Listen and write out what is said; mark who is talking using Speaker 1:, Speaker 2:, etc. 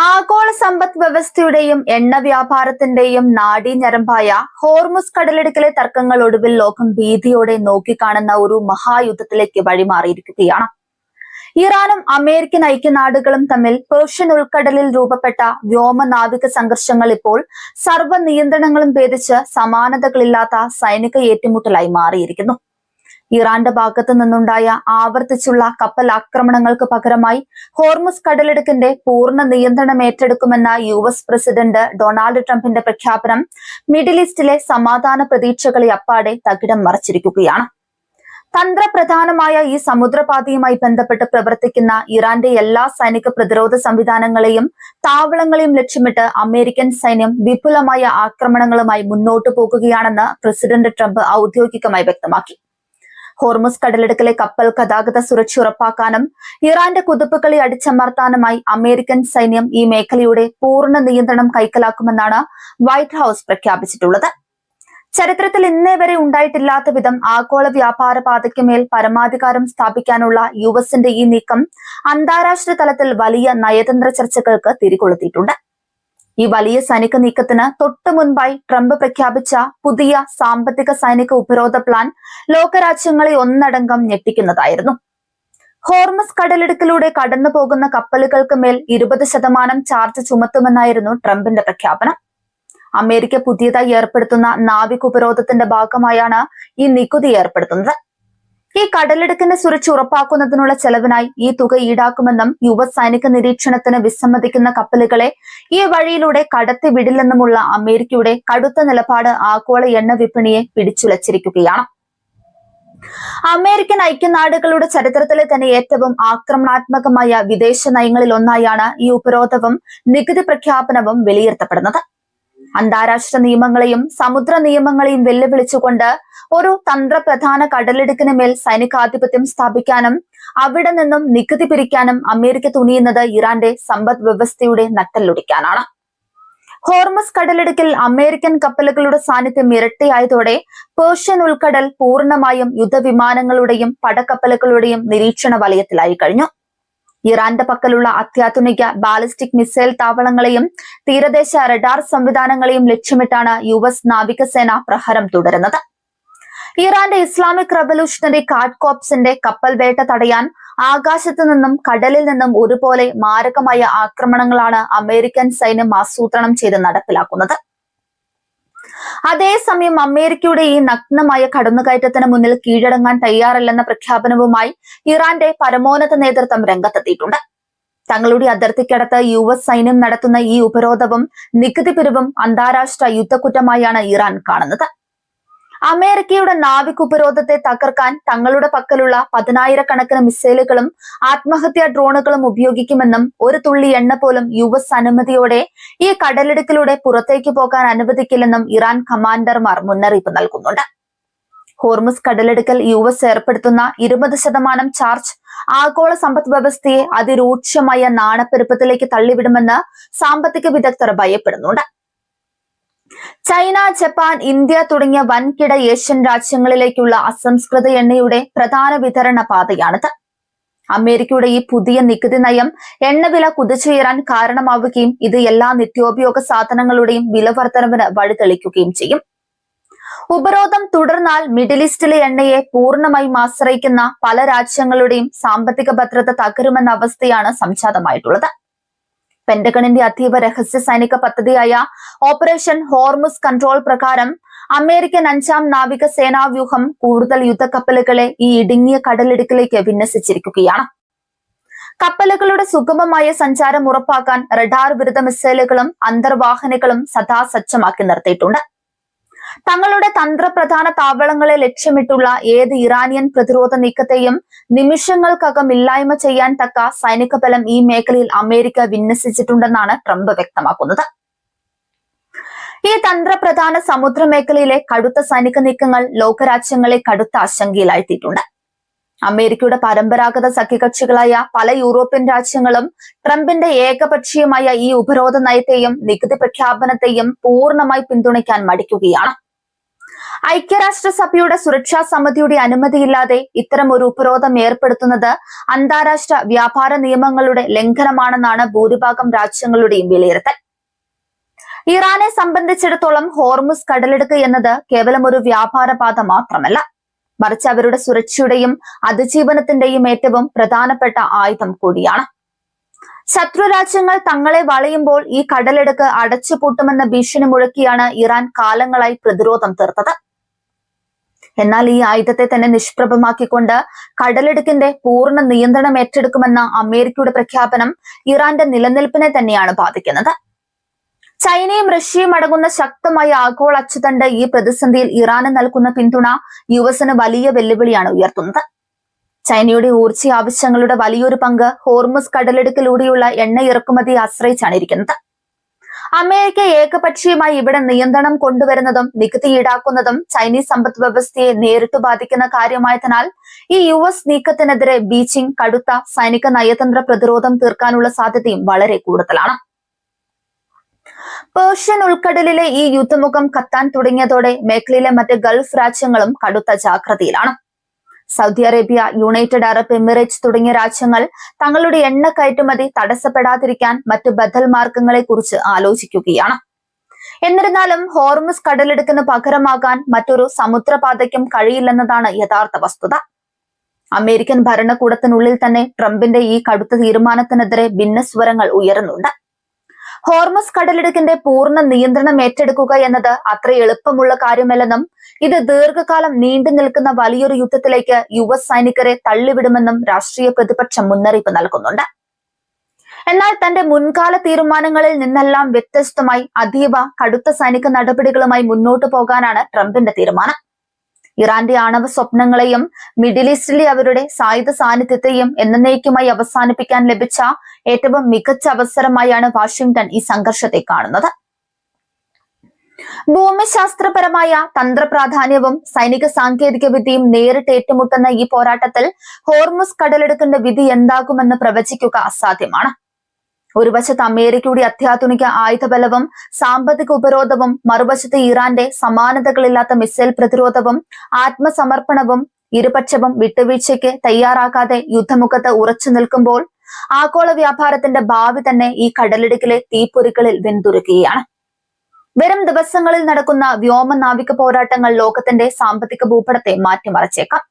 Speaker 1: ആഗോള സമ്പദ് വ്യവസ്ഥയുടെയും എണ്ണ വ്യാപാരത്തിന്റെയും നാഡീഞരമ്പായ ഹോർമുസ് കടലിടുക്കിലെ തർക്കങ്ങൾ ഒടുവിൽ ലോകം ഭീതിയോടെ നോക്കിക്കാണുന്ന ഒരു മഹായുദ്ധത്തിലേക്ക് വഴിമാറിയിരിക്കുകയാണ്. ഇറാനും അമേരിക്കൻ ഐക്യനാടുകളും തമ്മിൽ പേർഷ്യൻ ഉൾക്കടലിൽ രൂപപ്പെട്ട വ്യോമനാവിക സംഘർഷങ്ങൾ ഇപ്പോൾ സർവ്വ നിയന്ത്രണങ്ങളും ഭേദിച്ച് സമാനതകളില്ലാത്ത സൈനിക ഏറ്റുമുട്ടലായി മാറിയിരിക്കുന്നു. ഇറാന്റെ ഭാഗത്തു നിന്നുണ്ടായ ആവർത്തിച്ചുള്ള കപ്പൽ ആക്രമണങ്ങൾക്ക് പകരമായി ഹോർമുസ് കടലിടുക്കിന്റെ പൂർണ്ണ നിയന്ത്രണം ഏറ്റെടുക്കുമെന്ന US പ്രസിഡന്റ് ഡൊണാൾഡ് ട്രംപിന്റെ പ്രഖ്യാപനം മിഡിൽ ഈസ്റ്റിലെ സമാധാന പ്രതീക്ഷകളെ അപ്പാടെ തകിടം മറിച്ചിരിക്കുകയാണ്. തന്ത്രപ്രധാനമായ ഈ സമുദ്രപാതയുമായി ബന്ധപ്പെട്ട് പ്രവർത്തിക്കുന്ന ഇറാന്റെ എല്ലാ സൈനിക പ്രതിരോധ സംവിധാനങ്ങളെയും താവളങ്ങളെയും ലക്ഷ്യമിട്ട് അമേരിക്കൻ സൈന്യം വിപുലമായ ആക്രമണങ്ങളുമായി മുന്നോട്ടു പോകുകയാണെന്ന് പ്രസിഡന്റ് ട്രംപ് ഔദ്യോഗികമായി വ്യക്തമാക്കി. ഹോർമുസ് കടലിടുക്കിലെ കപ്പൽ ഗതാഗത സുരക്ഷ ഉറപ്പാക്കാനും ഇറാന്റെ കുതിപ്പുകളി അടിച്ചമർത്താനുമായി അമേരിക്കൻ സൈന്യം ഈ മേഖലയുടെ പൂർണ്ണ നിയന്ത്രണം കൈക്കലാക്കുമെന്നാണ് വൈറ്റ് ഹൌസ് പ്രഖ്യാപിച്ചിട്ടുള്ളത്. ചരിത്രത്തിൽ ഇന്നേ വരെ ഉണ്ടായിട്ടില്ലാത്ത വിധം ആഗോള വ്യാപാര പാതയ്ക്ക് മേൽ പരമാധികാരം സ്ഥാപിക്കാനുള്ള യുഎസിന്റെ ഈ നീക്കം അന്താരാഷ്ട്ര തലത്തിൽ വലിയ നയതന്ത്ര ചർച്ചകൾക്ക് തിരികൊളുത്തിയിട്ടുണ്ട്. ഈ വലിയ സൈനിക നീക്കത്തിന് തൊട്ടു മുൻപായി ട്രംപ് പ്രഖ്യാപിച്ച പുതിയ സാമ്പത്തിക സൈനിക ഉപരോധ പ്ലാൻ ലോകരാജ്യങ്ങളെ ഒന്നടങ്കം ഞെട്ടിക്കുന്നതായിരുന്നു. ഹോർമുസ് കടലിടുക്കിലൂടെ കടന്നു പോകുന്ന കപ്പലുകൾക്ക് മേൽ 20% ചാർജ് ചുമത്തുമെന്നായിരുന്നു ട്രംപിന്റെ പ്രഖ്യാപനം. അമേരിക്ക പുതിയതായി ഏർപ്പെടുത്തുന്ന നാവിക ഉപരോധത്തിന്റെ ഭാഗമായാണ് ഈ നികുതി ഏർപ്പെടുത്തുന്നത്. ഈ കടലിടുക്കിന്റെ സുരക്ഷ ഉറപ്പാക്കുന്നതിനുള്ള ചെലവിനായി ഈ തുക ഈടാക്കുമെന്നും US സൈനിക നിരീക്ഷണത്തിന് വിസമ്മതിക്കുന്ന കപ്പലുകളെ ഈ വഴിയിലൂടെ കടത്തിവിടില്ലെന്നുമുള്ള അമേരിക്കയുടെ കടുത്ത നിലപാട് ആഗോള എണ്ണ വിപണിയെ പിടിച്ചുലച്ചിരിക്കുകയാണ്. അമേരിക്കൻ ഐക്യനാടുകളുടെ ചരിത്രത്തിലെ തന്നെ ഏറ്റവും ആക്രമണാത്മകമായ വിദേശ നയങ്ങളിൽ ഒന്നായാണ് ഈ ഉപരോധവും നികുതി പ്രഖ്യാപനവും വിലയിരുത്തപ്പെടുന്നത്. അന്താരാഷ്ട്ര നിയമങ്ങളെയും സമുദ്ര നിയമങ്ങളെയും വെല്ലുവിളിച്ചുകൊണ്ട് ഒരു തന്ത്രപ്രധാന കടലിടുക്കിന് മേൽ സൈനികാധിപത്യം സ്ഥാപിക്കാനും അവിടെ നിന്നും നികുതി പിരിക്കാനും അമേരിക്ക തുനിയുന്നത് ഇറാന്റെ സമ്പദ് വ്യവസ്ഥയുടെ നട്ടെല്ലൊടിക്കാനാണ്. ഹോർമുസ് കടലിടുക്കിൽ അമേരിക്കൻ കപ്പലുകളുടെ സാന്നിധ്യം ഇരട്ടിയായതോടെ പേർഷ്യൻ ഉൾക്കടൽ പൂർണ്ണമായും യുദ്ധവിമാനങ്ങളുടെയും പടക്കപ്പലുകളുടെയും നിരീക്ഷണ വലയത്തിലായി കഴിഞ്ഞു. ഇറാന്റെ പക്കലുള്ള അത്യാധുനിക ബാലിസ്റ്റിക് മിസൈൽ താവളങ്ങളെയും തീരദേശ റഡാർ സംവിധാനങ്ങളെയും ലക്ഷ്യമിട്ടാണ് US നാവികസേന പ്രഹരം തുടരുന്നത്. ഇറാന്റെ ഇസ്ലാമിക് റവല്യൂഷണറി ഗാർഡ് കോർപ്സിന്റെ കപ്പൽ വേട്ട തടയാൻ ആകാശത്തു നിന്നും കടലിൽ നിന്നും ഒരുപോലെ മാരകമായ ആക്രമണങ്ങളാണ് അമേരിക്കൻ സൈന്യം ആസൂത്രണം ചെയ്ത് നടപ്പിലാക്കുന്നത്. അതേസമയം അമേരിക്കയുടെ ഈ നഗ്നമായ കടന്നുകയറ്റത്തിന് മുന്നിൽ കീഴടങ്ങാൻ തയ്യാറല്ലെന്ന പ്രഖ്യാപനവുമായി ഇറാന്റെ പരമോന്നത നേതൃത്വം രംഗത്തെത്തിയിട്ടുണ്ട്. തങ്ങളുടെ അതിർത്തിക്കടുത്ത് US സൈന്യം നടത്തുന്ന ഈ ഉപരോധവും നികുതി പിരിവും അന്താരാഷ്ട്ര യുദ്ധക്കുറ്റമായാണ് ഇറാൻ കാണുന്നത്. അമേരിക്കയുടെ നാവിക ഉപരോധത്തെ തകർക്കാൻ തങ്ങളുടെ പക്കലുള്ള 10,000-കണക്കിന് മിസൈലുകളും ആത്മഹത്യാ ഡ്രോണുകളും ഉപയോഗിക്കുമെന്നും ഒരു തുള്ളി എണ്ണ പോലും US അനുമതിയോടെ ഈ കടലിടുക്കിലൂടെ പുറത്തേക്ക് പോകാൻ അനുവദിക്കില്ലെന്നും ഇറാൻ കമാൻഡർമാർ മുന്നറിയിപ്പ് നൽകുന്നുണ്ട്. ഹോർമുസ് കടലിടുക്കൽ US ഏർപ്പെടുത്തുന്ന 20% ചാർജ് ആഗോള സമ്പദ് വ്യവസ്ഥയെ അതിരൂക്ഷമായ നാണപ്പെരുപ്പത്തിലേക്ക് തള്ളിവിടുമെന്ന് സാമ്പത്തിക വിദഗ്ധർ ഭയപ്പെടുന്നുണ്ട്. ചൈന, ജപ്പാൻ, ഇന്ത്യ തുടങ്ങിയ വൻകിട ഏഷ്യൻ രാജ്യങ്ങളിലേക്കുള്ള അസംസ്കൃത എണ്ണയുടെ പ്രധാന വിതരണ പാതയാണിത്. അമേരിക്കയുടെ ഈ പുതിയ നികുതി നയം എണ്ണവില കുതിച്ചുയരാൻ കാരണമാവുകയും ഇത് എല്ലാ നിത്യോപയോഗ സാധനങ്ങളുടെയും വില വർധനവിന് വഴിതെളിക്കുകയും ചെയ്യും. ഉപരോധം തുടർന്നാൽ മിഡിൽ ഈസ്റ്റിലെ എണ്ണയെ പൂർണ്ണമായും ആശ്രയിക്കുന്ന പല രാജ്യങ്ങളുടെയും സാമ്പത്തിക ഭദ്രത തകരുമെന്ന അവസ്ഥയാണ് സംജാതമായിട്ടുള്ളത്. പെന്റഗണിന്റെ അതീവ രഹസ്യ സൈനിക പദ്ധതിയായ ഓപ്പറേഷൻ ഹോർമുസ് കൺട്രോൾ പ്രകാരം അമേരിക്കൻ 5ാം നാവിക സേനാ വ്യൂഹം കൂടുതൽ യുദ്ധക്കപ്പലുകളെ ഈ ഇടുങ്ങിയ കടലിടുക്കിലേക്ക് വിന്യസിച്ചിരിക്കുകയാണ്. കപ്പലുകളുടെ സുഗമമായ സഞ്ചാരം ഉറപ്പാക്കാൻ റഡാർ വിരുദ്ധ മിസൈലുകളും അന്തർവാഹിനികളും സദാ സജ്ജമാക്കി നിർത്തിയിട്ടുണ്ട്. തങ്ങളുടെ തന്ത്രപ്രധാന താവളങ്ങളെ ലക്ഷ്യമിട്ടുള്ള ഏത് ഇറാനിയൻ പ്രതിരോധ നീക്കത്തെയും നിമിഷങ്ങൾക്കകം ഇല്ലായ്മ ചെയ്യാൻ തക്ക സൈനിക ബലം ഈ മേഖലയിൽ അമേരിക്ക വിന്യസിച്ചിട്ടുണ്ടെന്നാണ് ട്രംപ് വ്യക്തമാക്കുന്നത്. ഈ തന്ത്രപ്രധാന സമുദ്ര മേഖലയിലെ കടുത്ത സൈനിക നീക്കങ്ങൾ ലോകരാജ്യങ്ങളെ കടുത്ത ആശങ്കയിലാഴ്ത്തിയിട്ടുണ്ട്. അമേരിക്കയുടെ പരമ്പരാഗത സഖ്യകക്ഷികളായ പല യൂറോപ്യൻ രാജ്യങ്ങളും ട്രംപിന്റെ ഏകപക്ഷീയമായ ഈ ഉപരോധ നയത്തെയും നികുതി പ്രഖ്യാപനത്തെയും പൂർണ്ണമായി പിന്തുണയ്ക്കാൻ മടിക്കുകയാണ്. ഐക്യരാഷ്ട്രസഭയുടെ സുരക്ഷാ സമിതിയുടെ അനുമതിയില്ലാതെ ഇത്തരം ഒരു ഉപരോധം ഏർപ്പെടുത്തുന്നത് അന്താരാഷ്ട്ര വ്യാപാര നിയമങ്ങളുടെ ലംഘനമാണെന്നാണ് ഭൂരിഭാഗം രാജ്യങ്ങളുടെയും വിലയിരുത്തൽ. ഇറാനെ സംബന്ധിച്ചിടത്തോളം ഹോർമുസ് കടലിടുക്ക് എന്നത് കേവലം ഒരു വ്യാപാര പാത മാത്രമല്ല, മറിച്ച് അവരുടെ സുരക്ഷയുടെയും അതിജീവനത്തിന്റെയും ഏറ്റവും പ്രധാനപ്പെട്ട ആയുധം കൂടിയാണ്. ശത്രു രാജ്യങ്ങൾ തങ്ങളെ വളയുമ്പോൾ ഈ കടലിടുക്ക് അടച്ചുപൂട്ടുമെന്ന ഭീഷണി മുഴക്കിയാണ് ഇറാൻ കാലങ്ങളായി പ്രതിരോധം തീർത്തത്. എന്നാൽ ഈ ആയുധത്തെ തന്നെ നിഷ്പ്രഭമാക്കിക്കൊണ്ട് കടലിടുക്കിന്റെ പൂർണ്ണ നിയന്ത്രണം ഏറ്റെടുക്കുമെന്ന അമേരിക്കയുടെ പ്രഖ്യാപനം ഇറാന്റെ നിലനിൽപ്പിനെ തന്നെയാണ് ബാധിക്കുന്നത്. ചൈനയും റഷ്യയും അടങ്ങുന്ന ശക്തമായ ആഗോള അച്ചുതണ്ട് ഈ പ്രതിസന്ധിയിൽ ഇറാന് നൽകുന്ന പിന്തുണ യുഎസിന് വലിയ വെല്ലുവിളിയാണ് ഉയർത്തുന്നത്. ചൈനയുടെ ഊർജ്ജ ആവശ്യങ്ങളുടെ വലിയൊരു പങ്ക് ഹോർമുസ് കടലിടുക്കിലൂടെയുള്ള എണ്ണ ഇറക്കുമതിയെ ആശ്രയിച്ചാണ് ഇരിക്കുന്നത്. അമേരിക്ക ഏകപക്ഷീയമായി ഇവിടെ നിയന്ത്രണം കൊണ്ടുവരുന്നതും നികുതി ഈടാക്കുന്നതും ചൈനീസ് സമ്പദ് വ്യവസ്ഥയെ നേരിട്ട് ബാധിക്കുന്ന കാര്യമായതിനാൽ ഈ യുഎസ് നീക്കത്തിനെതിരെ ബീജിംഗ് കടുത്ത സൈനിക നയതന്ത്ര പ്രതിരോധം തീർക്കാനുള്ള സാധ്യതയും വളരെ കൂടുതലാണ്. പേർഷ്യൻ ഉൾക്കടലിലെ ഈ യുദ്ധമുഖം കത്താൻ തുടങ്ങിയതോടെ മേഖലയിലെ മറ്റ് ഗൾഫ് രാജ്യങ്ങളും കടുത്ത ജാഗ്രതയിലാണ്. Saudi Arabia, United Arab Emirates തുടങ്ങിയ രാജ്യങ്ങൾ തങ്ങളുടെ എണ്ണ കയറ്റുമതി തടസ്സപ്പെടാതിരിക്കാൻ മറ്റ് ബദൽ മാർഗങ്ങളെ കുറിച്ച് ആലോചിക്കുകയാണ്. എന്നിരുന്നാലും ഹോർമുസ് കടലിടുക്കിന് പകരമാകാൻ മറ്റൊരു സമുദ്രപാതയ്ക്കും കഴിയില്ലെന്നതാണ് യഥാർത്ഥ വസ്തുത. അമേരിക്കൻ ഭരണകൂടത്തിനുള്ളിൽ തന്നെ ട്രംപിന്റെ ഈ കടുത്ത തീരുമാനത്തിനെതിരെ ഭിന്നസ്വരങ്ങൾ ഉയരുന്നുണ്ട്. ഹോർമുസ് കടലിടുക്കിന്റെ പൂർണ്ണ നിയന്ത്രണം ഏറ്റെടുക്കുക എന്നത് അത്ര എളുപ്പമുള്ള കാര്യമല്ലെന്നും ഇത് ദീർഘകാലം നീണ്ടു നിൽക്കുന്ന വലിയൊരു യുദ്ധത്തിലേക്ക് യുഎസ് സൈനികരെ തള്ളിവിടുമെന്നും രാഷ്ട്രീയ പ്രതിപക്ഷം മുന്നറിയിപ്പ് നൽകുന്നുണ്ട്. എന്നാൽ തന്റെ മുൻകാല തീരുമാനങ്ങളിൽ നിന്നെല്ലാം വ്യത്യസ്തമായി അതീവ കടുത്ത സൈനിക നടപടികളുമായി മുന്നോട്ടു പോകാനാണ് ട്രംപിന്റെ തീരുമാനം. ഇറാന്റെ ആണവ സ്വപ്നങ്ങളെയും മിഡിൽ ഈസ്റ്റിലെ അവരുടെ സായുധ സാന്നിധ്യത്തെയും എന്നേക്കുമായി അവസാനിപ്പിക്കാൻ ലഭിച്ച ഏറ്റവും മികച്ച അവസരമായാണ് വാഷിംഗ്ടൺ ഈ സംഘർഷത്തെ കാണുന്നത്. ഭൂമിശാസ്ത്രപരമായ തന്ത്രപ്രാധാന്യവും സൈനിക സാങ്കേതിക വിദ്യയും നേരിട്ട് ഏറ്റുമുട്ടുന്ന ഈ പോരാട്ടത്തിൽ ഹോർമുസ് കടലിടുക്കിന്റെ വിധി എന്താകുമെന്ന് പ്രവചിക്കുക അസാധ്യമാണ്. ഒരു വശത്ത് അമേരിക്കയുടെ അത്യാധുനിക ആയുധബലവും സാമ്പത്തിക ഉപരോധവും, മറുവശത്ത് ഇറാന്റെ സമാനതകളില്ലാത്ത മിസൈൽ പ്രതിരോധവും ആത്മസമർപ്പണവും ഇരുപക്ഷവും വിട്ടുവീഴ്ചയ്ക്ക് തയ്യാറാകാതെ യുദ്ധമുഖത്ത് ഉറച്ചു നിൽക്കുമ്പോൾ ആഗോള വ്യാപാരത്തിന്റെ ഭാവി തന്നെ ഈ കടലിടുക്കിലെ തീപ്പൊരികളിൽ വെന്തുരുക്കുകയാണ്. വരും ദിവസങ്ങളിൽ നടക്കുന്ന വ്യോമനാവിക പോരാട്ടങ്ങൾ ലോകത്തിന്റെ സാമ്പത്തിക ഭൂപടത്തെ മാറ്റിമറിച്ചേക്കാം.